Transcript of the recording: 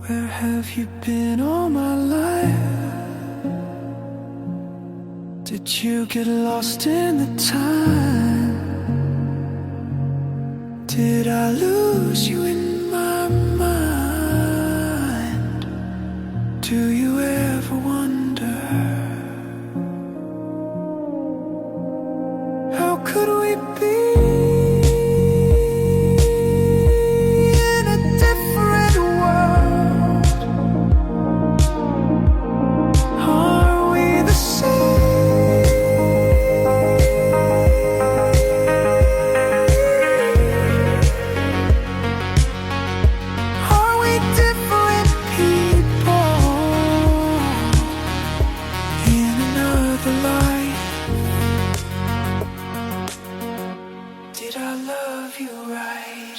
Where have you been all my life? Did you get lost in the time? Did I lose you in my mind? Do you ever wonder? How could we be in a different world? Are we the same? Are we different people in another life? Did I love you right?